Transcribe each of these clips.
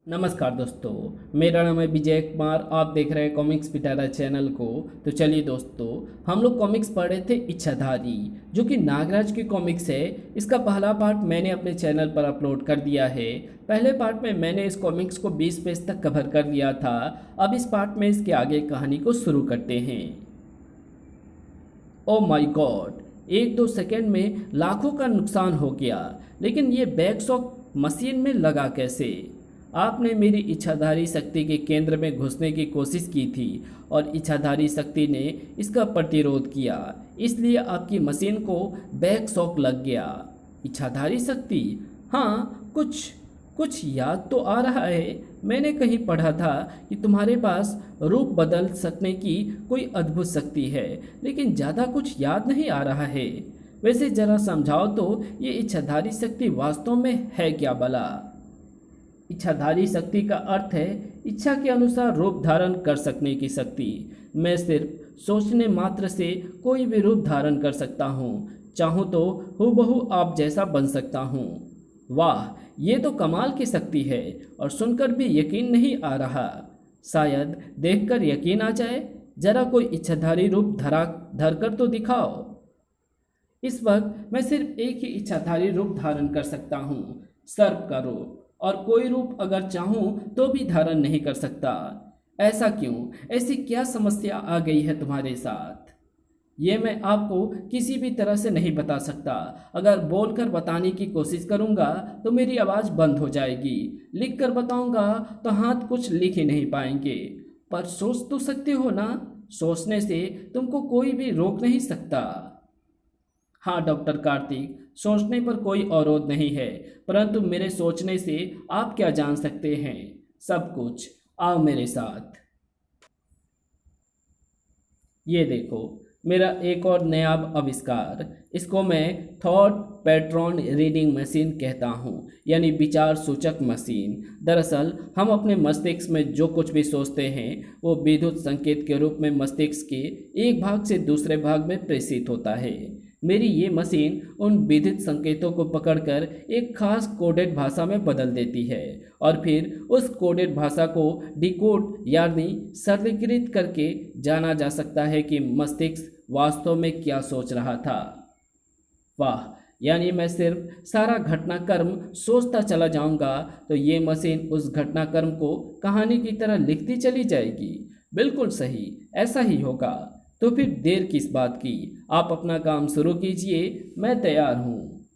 नमस्कार दोस्तों, मेरा नाम है विजय कुमार। आप देख रहे हैं कॉमिक्स पिटारा चैनल को। तो चलिए दोस्तों, हम लोग कॉमिक्स पढ़ रहे थे इच्छाधारी, जो कि नागराज की कॉमिक्स है। इसका पहला पार्ट मैंने अपने चैनल पर अपलोड कर दिया है। पहले पार्ट में मैंने इस कॉमिक्स को 20 पेज तक कवर कर लिया था। अब इस पार्ट में इसके आगे कहानी को शुरू करते हैं। ओ माय गॉड, 1-2 सेकेंड में लाखों का नुकसान हो गया, लेकिन ये बैकशॉक मशीन में लगा कैसे? आपने मेरी इच्छाधारी शक्ति के केंद्र में घुसने की कोशिश की थी और इच्छाधारी शक्ति ने इसका प्रतिरोध किया, इसलिए आपकी मशीन को बैकशॉक लग गया। इच्छाधारी शक्ति? हाँ, कुछ कुछ याद तो आ रहा है। मैंने कहीं पढ़ा था कि तुम्हारे पास रूप बदल सकने की कोई अद्भुत शक्ति है, लेकिन ज़्यादा कुछ याद नहीं आ रहा है। वैसे ज़रा समझाओ तो, ये इच्छाधारी शक्ति वास्तव में है क्या भला? इच्छाधारी शक्ति का अर्थ है इच्छा के अनुसार रूप धारण कर सकने की शक्ति। मैं सिर्फ सोचने मात्र से कोई भी रूप धारण कर सकता हूँ। चाहूँ तो हूबहू आप जैसा बन सकता हूँ। वाह, ये तो कमाल की शक्ति है और सुनकर भी यकीन नहीं आ रहा। शायद देखकर यकीन आ जाए। जरा कोई इच्छाधारी रूप धर कर तो दिखाओ। इस वक्त मैं सिर्फ एक ही इच्छाधारी रूप धारण कर सकता हूँ, सर्प का रूप, और कोई रूप अगर चाहूँ तो भी धारण नहीं कर सकता। ऐसा क्यों? ऐसी क्या समस्या आ गई है तुम्हारे साथ? ये मैं आपको किसी भी तरह से नहीं बता सकता। अगर बोलकर बताने की कोशिश करूँगा तो मेरी आवाज़ बंद हो जाएगी। लिख कर बताऊँगा तो हाथ कुछ लिख ही नहीं पाएंगे। पर सोच तो सकते हो ना? सोचने से तुमको कोई भी रोक नहीं सकता। हाँ डॉक्टर कार्तिक, सोचने पर कोई अवरोध नहीं है, परंतु मेरे सोचने से आप क्या जान सकते हैं? सब कुछ। आओ मेरे साथ। ये देखो, मेरा एक और नया आविष्कार। इसको मैं थॉट पैट्रन रीडिंग मशीन कहता हूँ, यानी विचार सूचक मशीन। दरअसल हम अपने मस्तिष्क में जो कुछ भी सोचते हैं वो विद्युत संकेत के रूप में मस्तिष्क के एक भाग से दूसरे भाग में प्रेषित होता है। मेरी ये मशीन उन विद्युत संकेतों को पकड़कर एक खास कोडेड भाषा में बदल देती है और फिर उस कोडेड भाषा को डिकोड यानी सरलीकृत करके जाना जा सकता है कि मस्तिष्क वास्तव में क्या सोच रहा था। वाह, यानी मैं सिर्फ सारा घटनाक्रम सोचता चला जाऊंगा तो ये मशीन उस घटनाक्रम को कहानी की तरह लिखती चली जाएगी। बिल्कुल सही, ऐसा ही होगा। तो फिर देर किस बात की? आप अपना काम शुरू कीजिए, मैं तैयार हूँ।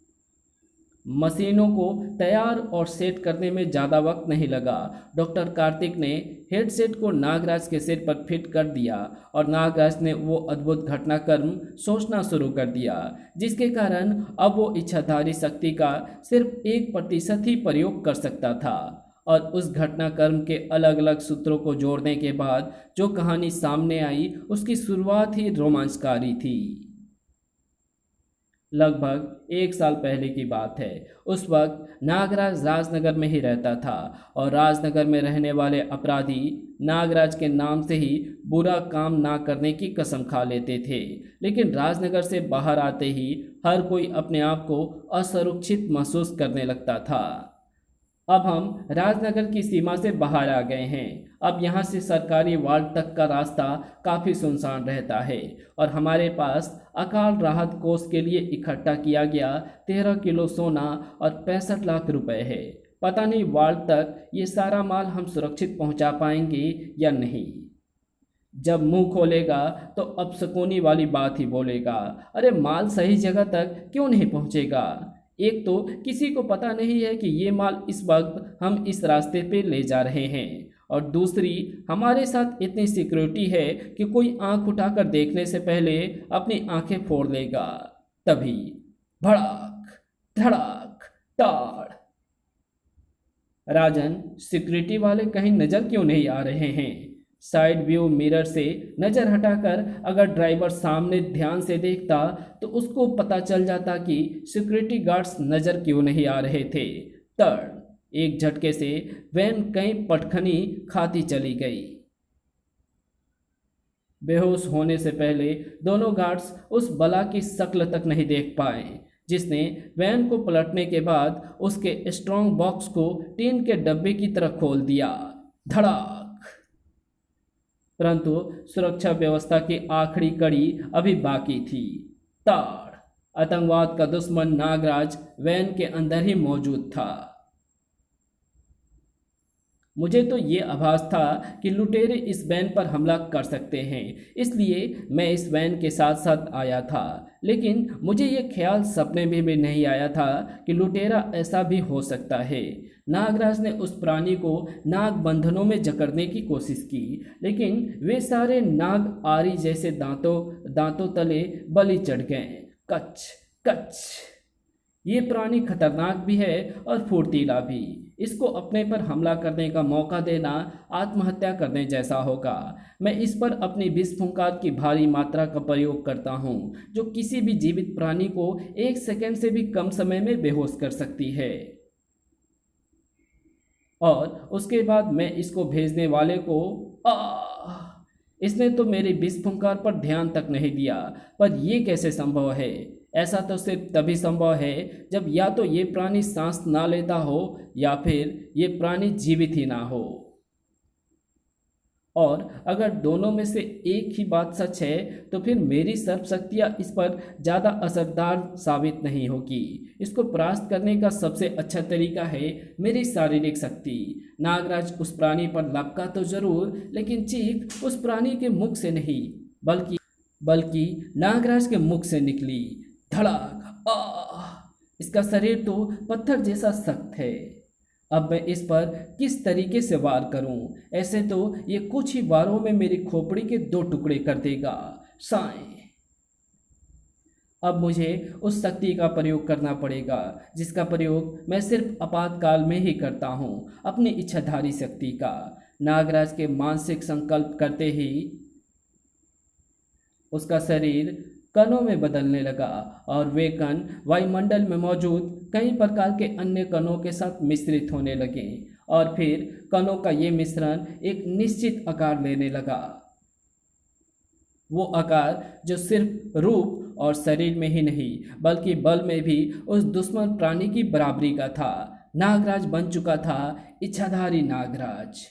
मशीनों को तैयार और सेट करने में ज़्यादा वक्त नहीं लगा। डॉक्टर कार्तिक ने हेडसेट को नागराज के सिर पर फिट कर दिया और नागराज ने वो अद्भुत घटनाक्रम सोचना शुरू कर दिया, जिसके कारण अब वो इच्छाधारी शक्ति का सिर्फ 1% ही प्रयोग कर सकता था। और उस घटनाक्रम के अलग अलग सूत्रों को जोड़ने के बाद जो कहानी सामने आई उसकी शुरुआत ही रोमांचकारी थी। लगभग 1 साल पहले की बात है। उस वक्त नागराज राजनगर में ही रहता था और राजनगर में रहने वाले अपराधी नागराज के नाम से ही बुरा काम ना करने की कसम खा लेते थे। लेकिन राजनगर से बाहर आते ही हर कोई अपने आप को असुरक्षित महसूस करने लगता था। अब हम राजनगर की सीमा से बाहर आ गए हैं। अब यहाँ से सरकारी वार्ड तक का रास्ता काफ़ी सुनसान रहता है और हमारे पास अकाल राहत कोष के लिए इकट्ठा किया गया 13 किलो सोना और 65 लाख रुपए है। पता नहीं वार्ड तक ये सारा माल हम सुरक्षित पहुँचा पाएंगे या नहीं। जब मुंह खोलेगा तो अपशकुनी वाली बात ही बोलेगा। अरे माल सही जगह तक क्यों नहीं पहुँचेगा? एक तो किसी को पता नहीं है कि ये माल इस वक्त हम इस रास्ते पे ले जा रहे हैं, और दूसरी हमारे साथ इतनी सिक्योरिटी है कि कोई आंख उठाकर देखने से पहले अपनी आंखें फोड़ लेगा। तभी भड़ाक धड़ाक ताड़। राजन, सिक्योरिटी वाले कहीं नजर क्यों नहीं आ रहे हैं? साइड व्यू मिरर से नज़र हटाकर अगर ड्राइवर सामने ध्यान से देखता तो उसको पता चल जाता कि सिक्योरिटी गार्ड्स नज़र क्यों नहीं आ रहे थे। तड़ एक झटके से वैन कहीं पटखनी खाती चली गई। बेहोश होने से पहले दोनों गार्ड्स उस बला की शक्ल तक नहीं देख पाए जिसने वैन को पलटने के बाद उसके स्ट्रॉन्ग बॉक्स को टीन के डब्बे की तरह खोल दिया। धड़ाक। परंतु सुरक्षा व्यवस्था की आखिरी कड़ी अभी बाकी थी। ताड़। आतंकवाद का दुश्मन नागराज वैन के अंदर ही मौजूद था। मुझे तो ये आभास था कि लुटेरे इस वैन पर हमला कर सकते हैं, इसलिए मैं इस वैन के साथ साथ आया था। लेकिन मुझे ये ख्याल सपने में भी नहीं आया था कि लुटेरा ऐसा भी हो सकता है। नागराज ने उस प्राणी को नाग बंधनों में जकड़ने की कोशिश की, लेकिन वे सारे नाग आरी जैसे दांतों तले बलि चढ़ गए। कच कच। ये प्राणी खतरनाक भी है और फुर्तीला भी। इसको अपने पर हमला करने का मौका देना आत्महत्या करने जैसा होगा। मैं इस पर अपनी विष फुंकार की भारी मात्रा का प्रयोग करता हूँ, जो किसी भी जीवित प्राणी को 1 सेकंड से भी कम समय में बेहोश कर सकती है। और उसके बाद मैं इसको भेजने वाले को इसने तो मेरी विष फुंकार पर ध्यान तक नहीं दिया। पर यह कैसे संभव है? ऐसा तो सिर्फ तभी संभव है जब या तो ये प्राणी सांस ना लेता हो या फिर ये प्राणी जीवित ही ना हो। और अगर दोनों में से एक ही बात सच है तो फिर मेरी सर्प शक्तियाँ इस पर ज़्यादा असरदार साबित नहीं होगी। इसको परास्त करने का सबसे अच्छा तरीका है मेरी शारीरिक शक्ति। नागराज उस प्राणी पर लपका तो जरूर, लेकिन चीख उस प्राणी के मुख से नहीं बल्कि नागराज के मुख से निकली। धड़ाक। इसका शरीर तो पत्थर जैसा सख्त है। अब मैं इस पर किस तरीके से वार करूं? ऐसे तो ये कुछ ही वारों में मेरी खोपड़ी के 2 टुकड़े कर देगा। साएं। अब मुझे उस शक्ति का प्रयोग करना पड़ेगा जिसका प्रयोग मैं सिर्फ आपातकाल में ही करता हूं, अपनी इच्छाधारी शक्ति का। नागराज के मानसिक संकल्प करते ही उसका शरीर कणों में बदलने लगा और वे कण वायुमंडल में मौजूद कई प्रकार के अन्य कणों के साथ मिश्रित होने लगे और फिर कणों का ये मिश्रण एक निश्चित आकार लेने लगा। वो आकार जो सिर्फ रूप और शरीर में ही नहीं बल्कि बल में भी उस दुश्मन प्राणी की बराबरी का था। नागराज बन चुका था इच्छाधारी नागराज।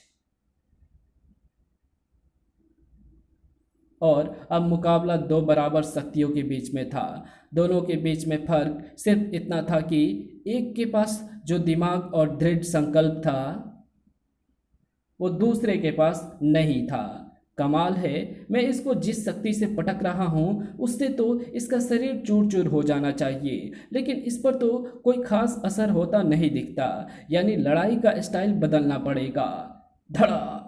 और अब मुकाबला 2 बराबर शक्तियों के बीच में था। दोनों के बीच में फर्क सिर्फ इतना था कि एक के पास जो दिमाग और दृढ़ संकल्प था वो दूसरे के पास नहीं था। कमाल है, मैं इसको जिस शक्ति से पटक रहा हूँ उससे तो इसका शरीर चूर चूर हो जाना चाहिए, लेकिन इस पर तो कोई खास असर होता नहीं दिखता। यानी लड़ाई का स्टाइल बदलना पड़ेगा। धड़ाक।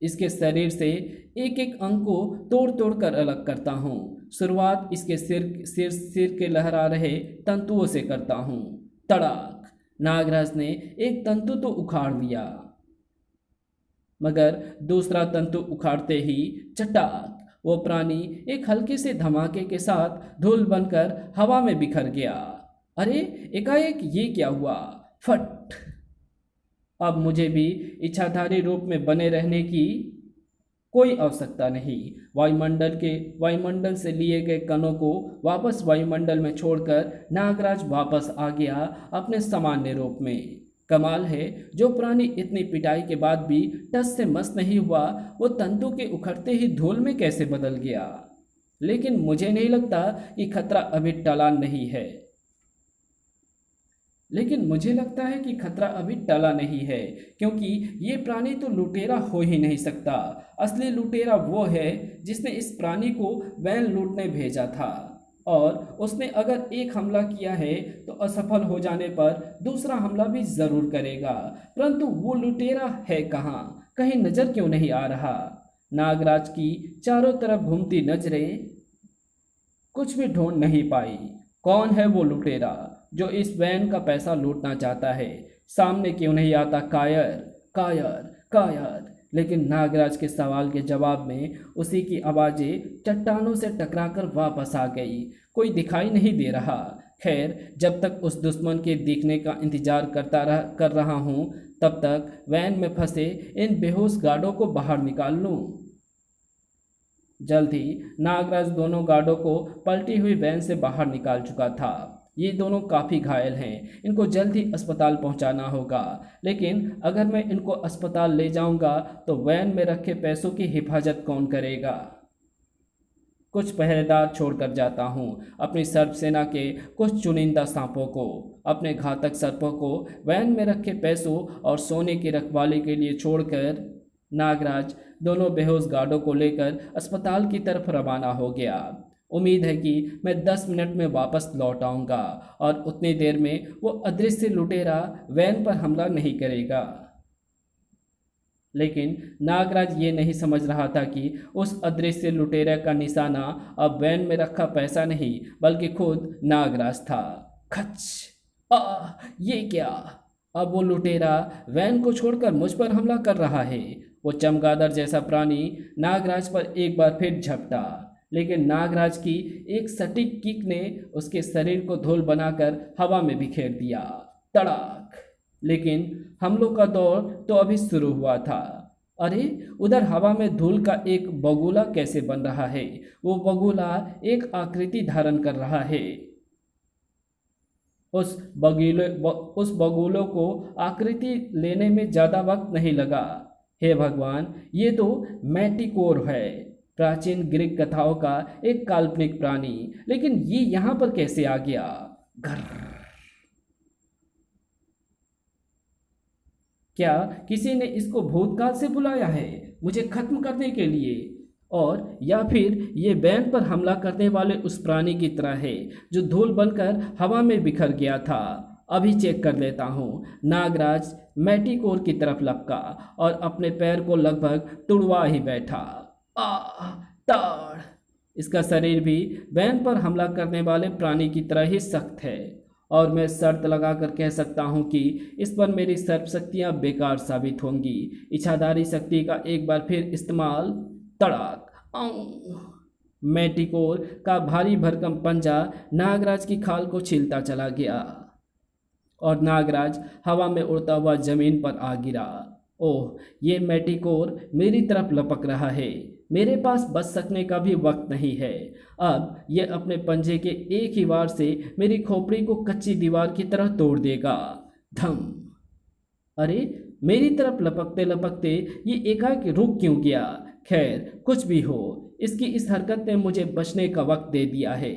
इसके शरीर से एक एक अंग को तोड़ तोड़ कर अलग करता हूँ। शुरुआत इसके सिर के लहरा रहे तंतुओं से करता हूँ। तड़ाक। नागराज ने एक तंतु तो उखाड़ लिया, मगर दूसरा तंतु उखाड़ते ही चटाक वो प्राणी एक हल्के से धमाके के साथ धूल बनकर हवा में बिखर गया। अरे एकाएक ये क्या हुआ? फट। अब मुझे भी इच्छाधारी रूप में बने रहने की कोई आवश्यकता नहीं। वायुमंडल से लिए गए कणों को वापस वायुमंडल में छोड़कर नागराज वापस आ गया अपने सामान्य रूप में। कमाल है, जो प्राणी इतनी पिटाई के बाद भी टस से मस नहीं हुआ वो तंतु के उखड़ते ही धूल में कैसे बदल गया। लेकिन मुझे नहीं लगता कि खतरा अभी टला नहीं है। क्योंकि ये प्राणी तो लुटेरा हो ही नहीं सकता। असली लुटेरा वो है जिसने इस प्राणी को वैन लूटने भेजा था, और उसने अगर एक हमला किया है तो असफल हो जाने पर दूसरा हमला भी जरूर करेगा। परंतु वो लुटेरा है कहाँ? कहीं नजर क्यों नहीं आ रहा? नागराज की चारों तरफ घूमती नजरें कुछ भी ढूंढ नहीं पाई। कौन है वो लुटेरा जो इस वैन का पैसा लूटना चाहता है? सामने क्यों नहीं आता? कायर कायर कायर। लेकिन नागराज के सवाल के जवाब में उसी की आवाज़ें चट्टानों से टकराकर वापस आ गई। कोई दिखाई नहीं दे रहा। खैर, जब तक उस दुश्मन के दिखने का इंतजार कर रहा हूँ तब तक वैन में फंसे इन बेहोश गार्डों को बाहर निकाल लूँ। जल्द ही नागराज दोनों गार्डों को पलटी हुई वैन से बाहर निकाल चुका था। ये दोनों काफ़ी घायल हैं, इनको जल्द ही अस्पताल पहुंचाना होगा। लेकिन अगर मैं इनको अस्पताल ले जाऊंगा तो वैन में रखे पैसों की हिफाजत कौन करेगा? कुछ पहरेदार छोड़कर जाता हूँ, अपनी सर्प सेना के कुछ चुनिंदा सांपों को, अपने घातक सर्पों को वैन में रखे पैसों और सोने की रखवाली के लिए छोड़कर नागराज दोनों बेहोश गार्डों को लेकर अस्पताल की तरफ रवाना हो गया। उम्मीद है कि मैं 10 मिनट में वापस लौट आऊँगा और उतनी देर में वो अदृश्य लुटेरा वैन पर हमला नहीं करेगा। लेकिन नागराज ये नहीं समझ रहा था कि उस अदृश्य लुटेरे का निशाना अब वैन में रखा पैसा नहीं बल्कि खुद नागराज था। खच! ये क्या? अब वो लुटेरा वैन को छोड़कर मुझ पर हमला कर रहा है। वो चमगादड़ जैसा प्राणी नागराज पर एक बार फिर झपटा, लेकिन नागराज की एक सटीक किक ने उसके शरीर को धूल बनाकर हवा में बिखेर दिया। तड़ाक! लेकिन हमलों का दौर तो अभी शुरू हुआ था। अरे, उधर हवा में धूल का एक बगुला कैसे बन रहा है? वो बगुला एक आकृति धारण कर रहा है। उस बगुलों को आकृति लेने में ज़्यादा वक्त नहीं लगा। हे भगवान, ये तो मैटिकोर है, प्राचीन ग्रीक कथाओं का एक काल्पनिक प्राणी, लेकिन ये यहाँ पर कैसे आ गया? घर क्या किसी ने इसको भूतकाल से बुलाया है मुझे खत्म करने के लिए? और या फिर ये वैन पर हमला करने वाले उस प्राणी की तरह है जो धूल बनकर हवा में बिखर गया था। अभी चेक कर लेता हूँ। नागराज मैटिकोर की तरफ लपका और अपने पैर को लगभग तुड़वा ही बैठा। ताड़! इसका शरीर भी वैन पर हमला करने वाले प्राणी की तरह ही सख्त है और मैं शर्त लगाकर कह सकता हूँ कि इस पर मेरी सर्प शक्तियाँ बेकार साबित होंगी। इच्छाधारी शक्ति का एक बार फिर इस्तेमाल। तड़ाक! मैटिकोर का भारी भरकम पंजा नागराज की खाल को छीलता चला गया और नागराज हवा में उड़ता हुआ जमीन पर आ गिरा। ओह, ये मैटिकोर मेरी तरफ लपक रहा है। मेरे पास बच सकने का भी वक्त नहीं है। अब यह अपने पंजे के एक ही वार से मेरी खोपड़ी को कच्ची दीवार की तरह तोड़ देगा। धम! अरे, मेरी तरफ लपकते लपकते ये एकाएक रुक क्यों गया? खैर, कुछ भी हो, इसकी इस हरकत ने मुझे बचने का वक्त दे दिया है।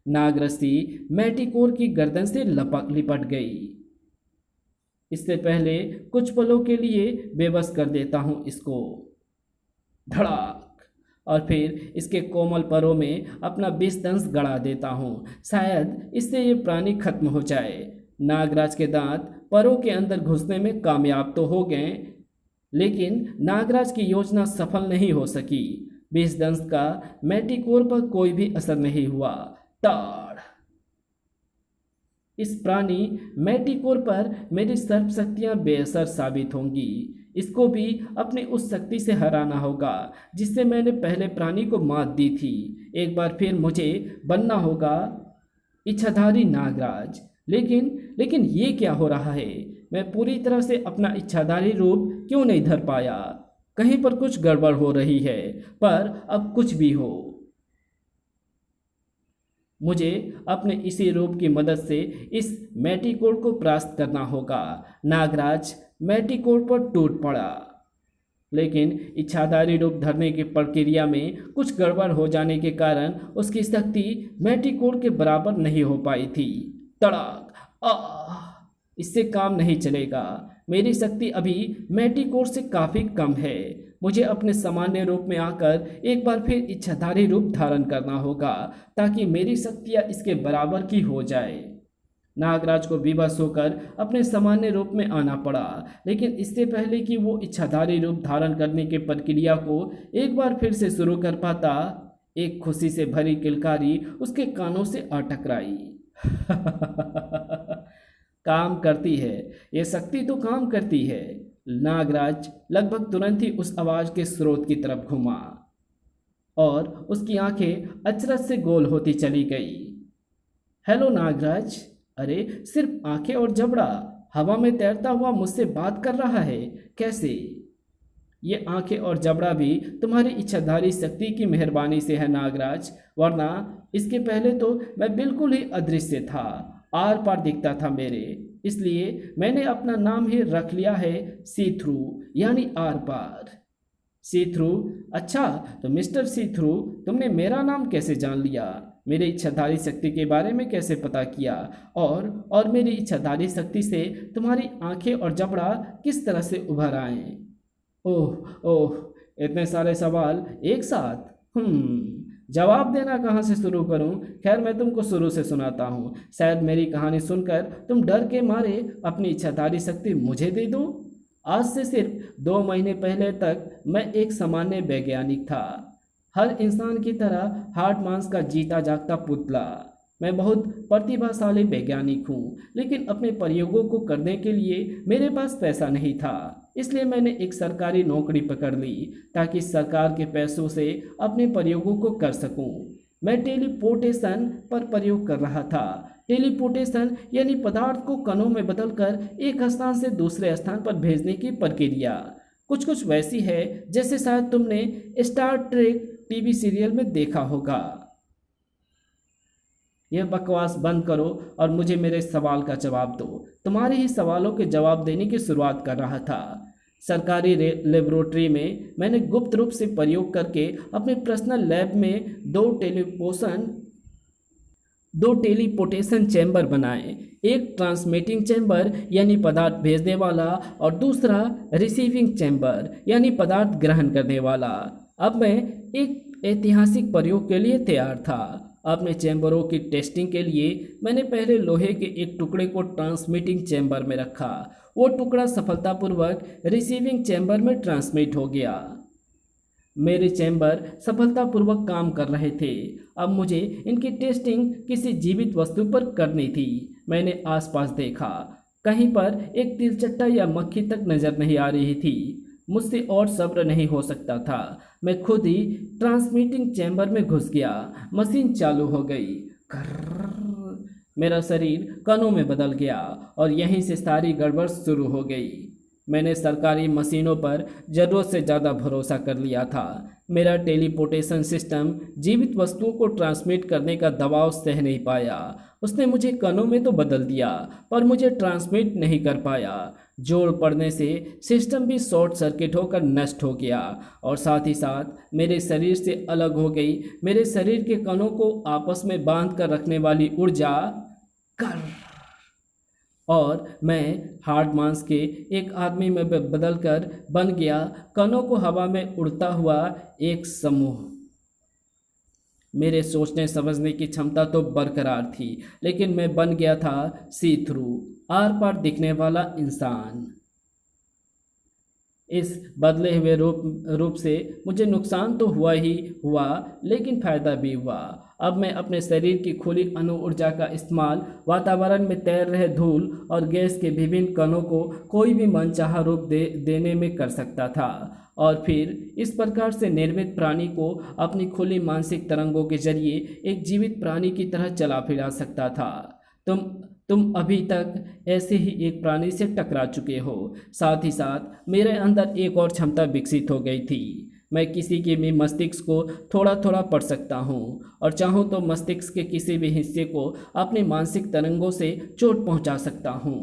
नागरस्सी मैटिकोर की गर्दन से लिपट गई। इससे पहले कुछ पलों के लिए बेबस कर देता हूँ इसको। धड़ाक! और फिर इसके कोमल परों में अपना विषदंश गड़ा देता हूँ। शायद इससे ये प्राणी खत्म हो जाए। नागराज के दांत परों के अंदर घुसने में कामयाब तो हो गए, लेकिन नागराज की योजना सफल नहीं हो सकी। विषदंश का मैटिकोर पर कोई भी असर नहीं हुआ। ताड़! इस प्राणी मैटिकोर पर मेरी सर्प शक्तियाँ बेअसर साबित होंगी। इसको भी अपनी उस शक्ति से हराना होगा जिससे मैंने पहले प्राणी को मात दी थी। एक बार फिर मुझे बनना होगा इच्छाधारी नागराज। लेकिन ये क्या हो रहा है? मैं पूरी तरह से अपना इच्छाधारी रूप क्यों नहीं धर पाया? कहीं पर कुछ गड़बड़ हो रही है। पर अब कुछ भी हो, मुझे अपने इसी रूप की मदद से इस मैटिकोर को परास्त करना होगा। नागराज मैटिकोर पर टूट पड़ा, लेकिन इच्छाधारी रूप धरने की प्रक्रिया में कुछ गड़बड़ हो जाने के कारण उसकी शक्ति मैटिकोर के बराबर नहीं हो पाई थी। तड़ाक! इससे काम नहीं चलेगा। मेरी शक्ति अभी मैटिकोर से काफ़ी कम है। मुझे अपने सामान्य रूप में आकर एक बार फिर इच्छाधारी रूप धारण करना होगा ताकि मेरी शक्तियाँ इसके बराबर की हो जाए। नागराज को विवश होकर अपने सामान्य रूप में आना पड़ा, लेकिन इससे पहले कि वो इच्छाधारी रूप धारण करने की प्रक्रिया को एक बार फिर से शुरू कर पाता, एक खुशी से भरी किलकारी उसके कानों से आ टकराई। काम करती है, ये शक्ति तो काम करती है। नागराज लगभग तुरंत ही उस आवाज़ के स्रोत की तरफ घुमा और उसकी आंखें अचरज से गोल होती चली गई। हेलो नागराज! अरे, सिर्फ आंखें और जबड़ा हवा में तैरता हुआ मुझसे बात कर रहा है, कैसे? ये आंखें और जबड़ा भी तुम्हारी इच्छाधारी शक्ति की मेहरबानी से है नागराज, वरना इसके पहले तो मैं बिल्कुल ही अदृश्य था आर पार दिखता था मेरे, इसलिए मैंने अपना नाम ही रख लिया है सी थ्रू, यानी आर पार। See through? अच्छा, तो मिस्टर सी थ्रू, तुमने मेरा नाम कैसे जान लिया? मेरी इच्छाधारी शक्ति के बारे में कैसे पता किया? और मेरी इच्छाधारी शक्ति से तुम्हारी आंखें और जबड़ा किस तरह से उभर आए? ओह ओह, इतने सारे सवाल एक साथ। जवाब देना कहाँ से शुरू करूं? खैर, मैं तुमको शुरू से सुनाता हूँ। शायद मेरी कहानी सुनकर तुम डर के मारे अपनी इच्छाधारी शक्ति मुझे दे दो। आज से सिर्फ 2 महीने पहले तक मैं एक सामान्य वैज्ञानिक था, हर इंसान की तरह हार्ड मांस का जीता जागता पुतला। मैं बहुत प्रतिभाशाली वैज्ञानिक हूँ, लेकिन अपने प्रयोगों को करने के लिए मेरे पास पैसा नहीं था। इसलिए मैंने एक सरकारी नौकरी पकड़ ली ताकि सरकार के पैसों से अपने प्रयोगों को कर सकूं। मैं टेलीपोर्टेशन पर प्रयोग कर रहा था। टेलीपोर्टेशन यानी पदार्थ को कणों में बदलकर एक स्थान से दूसरे स्थान पर भेजने की प्रक्रिया कुछ कुछ वैसी है जैसे शायद तुमने स्टार ट्रेक टीवी सीरियल में देखा होगा। यह बकवास बंद करो और मुझे मेरे सवाल का जवाब दो। तुम्हारे ही सवालों के जवाब देने की शुरुआत कर रहा था। सरकारी लेबोरेटरी में मैंने गुप्त रूप से प्रयोग करके अपने पर्सनल लैब में दो टेलीपोर्टेशन चैम्बर बनाए। एक ट्रांसमिटिंग चैम्बर यानी पदार्थ भेजने वाला, और दूसरा रिसीविंग चैम्बर यानी पदार्थ ग्रहण करने वाला। अब मैं एक ऐतिहासिक प्रयोग के लिए तैयार था। अपने चैम्बरों की टेस्टिंग के लिए मैंने पहले लोहे के एक टुकड़े को ट्रांसमिटिंग चैम्बर में रखा। वो टुकड़ा सफलतापूर्वक रिसीविंग चैम्बर में ट्रांसमिट हो गया। मेरे चैम्बर सफलतापूर्वक काम कर रहे थे। अब मुझे इनकी टेस्टिंग किसी जीवित वस्तु पर करनी थी। मैंने आसपास देखा, कहीं पर एक तिलचट्टा या मक्खी तक नजर नहीं आ रही थी। मुझसे और सब्र नहीं हो सकता था। मैं खुद ही ट्रांसमिटिंग चैम्बर में घुस गया। मशीन चालू हो गई। कर्रर्र। मेरा शरीर कणों में बदल गया और यहीं से सारी गड़बड़ शुरू हो गई। मैंने सरकारी मशीनों पर ज़रूरत से ज़्यादा भरोसा कर लिया था। मेरा टेलीपोर्टेशन सिस्टम जीवित वस्तुओं को ट्रांसमिट करने का दबाव सह नहीं पाया। उसने मुझे कणों में तो बदल दिया, पर मुझे ट्रांसमिट नहीं कर पाया। जोर पड़ने से सिस्टम भी शॉर्ट सर्किट होकर नष्ट हो गया और साथ ही साथ मेरे शरीर से अलग हो गई। मेरे शरीर के कणों को आपस में बांध कर रखने वाली ऊर्जा कर, और मैं हार्ड मांस के एक आदमी में बदलकर बन गया कणों को हवा में उड़ता हुआ एक समूह। मेरे सोचने समझने की क्षमता तो बरकरार थी, लेकिन मैं बन गया था सी थ्रू, आर पार दिखने वाला इंसान। इस बदले हुए रूप से मुझे नुकसान तो हुआ ही हुआ, लेकिन फायदा भी हुआ। अब मैं अपने शरीर की खुली अणु ऊर्जा का इस्तेमाल वातावरण में तैर रहे धूल और गैस के विभिन्न कणों को कोई भी मनचाहा रूप देने में कर सकता था, और फिर इस प्रकार से निर्मित प्राणी को अपनी खुली मानसिक तरंगों के जरिए एक जीवित प्राणी की तरह चला फिरा सकता था। तुम अभी तक ऐसे ही एक प्राणी से टकरा चुके हो। साथ ही साथ मेरे अंदर एक और क्षमता विकसित हो गई थी। मैं किसी के भी मस्तिष्क को थोड़ा थोड़ा पढ़ सकता हूँ, और चाहूँ तो मस्तिष्क के किसी भी हिस्से को अपनी मानसिक तरंगों से चोट पहुँचा सकता हूँ।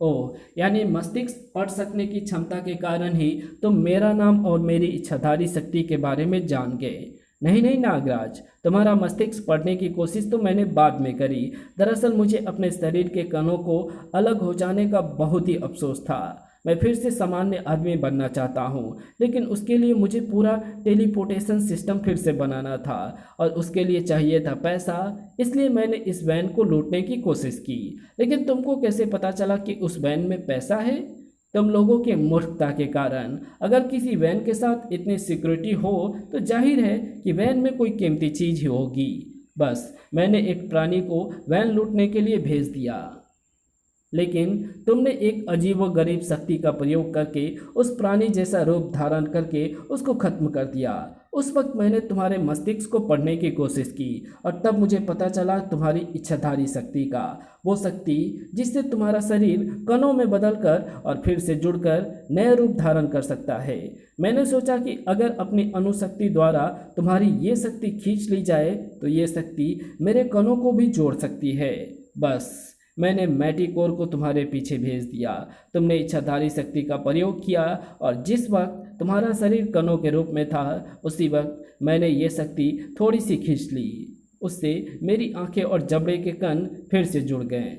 ओह, यानी मस्तिष्क पढ़ सकने की क्षमता के कारण ही तुम मेरा नाम और मेरी इच्छाधारी शक्ति के बारे में जान गए। नहीं नहीं नागराज, तुम्हारा मस्तिष्क पढ़ने की कोशिश तो मैंने बाद में करी। दरअसल मुझे अपने शरीर के कणों को अलग हो जाने का बहुत ही अफसोस था। मैं फिर से सामान्य आदमी बनना चाहता हूँ, लेकिन उसके लिए मुझे पूरा टेलीपोर्टेशन सिस्टम फिर से बनाना था, और उसके लिए चाहिए था पैसा। इसलिए मैंने इस वैन को लूटने की कोशिश की। लेकिन तुमको कैसे पता चला कि उस वैन में पैसा है? तुम लोगों के मूर्खता के कारण। अगर किसी वैन के साथ इतनी सिक्योरिटी हो तो जाहिर है कि वैन में कोई कीमती चीज़ ही होगी। बस मैंने एक प्राणी को वैन लूटने के लिए भेज दिया। लेकिन तुमने एक अजीबोगरीब शक्ति का प्रयोग करके उस प्राणी जैसा रूप धारण करके उसको खत्म कर दिया। उस वक्त मैंने तुम्हारे मस्तिष्क को पढ़ने की कोशिश की और तब मुझे पता चला तुम्हारी इच्छाधारी शक्ति का, वो शक्ति जिससे तुम्हारा शरीर कणों में बदलकर और फिर से जुड़कर नया रूप धारण कर सकता है। मैंने सोचा कि अगर अपनी अणुशक्ति द्वारा तुम्हारी ये शक्ति खींच ली जाए तो ये शक्ति मेरे कणों को भी जोड़ सकती है। बस मैंने मैटिकोर को तुम्हारे पीछे भेज दिया। तुमने इच्छाधारी शक्ति का प्रयोग किया और जिस वक्त तुम्हारा शरीर कणों के रूप में था उसी वक्त मैंने ये शक्ति थोड़ी सी खींच ली। उससे मेरी आंखें और जबड़े के कण फिर से जुड़ गए।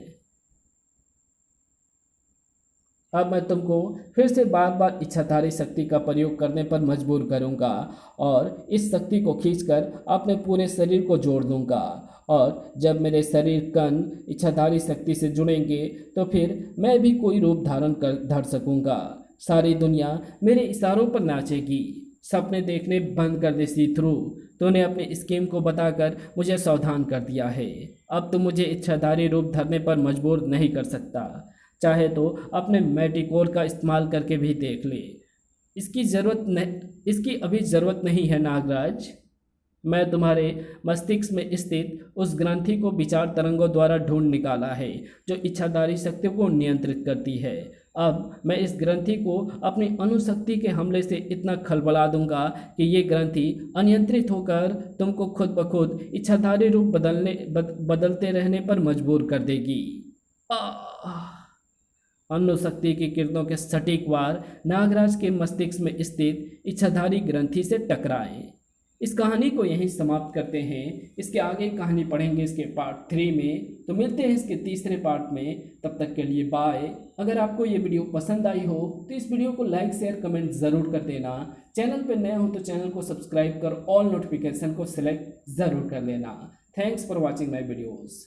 अब मैं तुमको फिर से बार बार इच्छाधारी शक्ति का प्रयोग करने पर मजबूर करूंगा और इस शक्ति को खींचकर अपने पूरे शरीर को जोड़ दूंगा। और जब मेरे शरीर कण इच्छाधारी शक्ति से जुड़ेंगे तो फिर मैं भी कोई रूप धारण कर धर सकूंगा। सारी दुनिया मेरे इशारों पर नाचेगी। सपने देखने बंद कर दे सी थ्रू। तूने अपने स्कीम को बताकर मुझे सावधान कर दिया है। अब तुम मुझे इच्छाधारी रूप धरने पर मजबूर नहीं कर सकता। चाहे तो अपने मैटिकोर का इस्तेमाल करके भी देख ले। इसकी अभी ज़रूरत नहीं है नागराज। मैं तुम्हारे मस्तिष्क में स्थित उस ग्रंथि को विचार तरंगों द्वारा ढूंढ निकाला है जो इच्छाधारी शक्ति को नियंत्रित करती है। अब मैं इस ग्रंथि को अपनी अणुशक्ति के हमले से इतना खलबला दूंगा कि ये ग्रंथि अनियंत्रित होकर तुमको खुद ब खुद इच्छाधारी रूप बदलते रहने पर मजबूर कर देगी। अणुशक्ति की किरणों के सटीक वार नागराज के मस्तिष्क में स्थित इच्छाधारी ग्रंथि से टकराए। इस कहानी को यहीं समाप्त करते हैं। इसके आगे कहानी पढ़ेंगे इसके पार्ट 3 में। तो मिलते हैं इसके तीसरे पार्ट में। तब तक के लिए बाय। अगर आपको ये वीडियो पसंद आई हो तो इस वीडियो को लाइक शेयर कमेंट ज़रूर कर देना। चैनल पर नए हो तो चैनल को सब्सक्राइब कर ऑल नोटिफिकेशन को सिलेक्ट ज़रूर कर लेना। Thanks for watching my videos.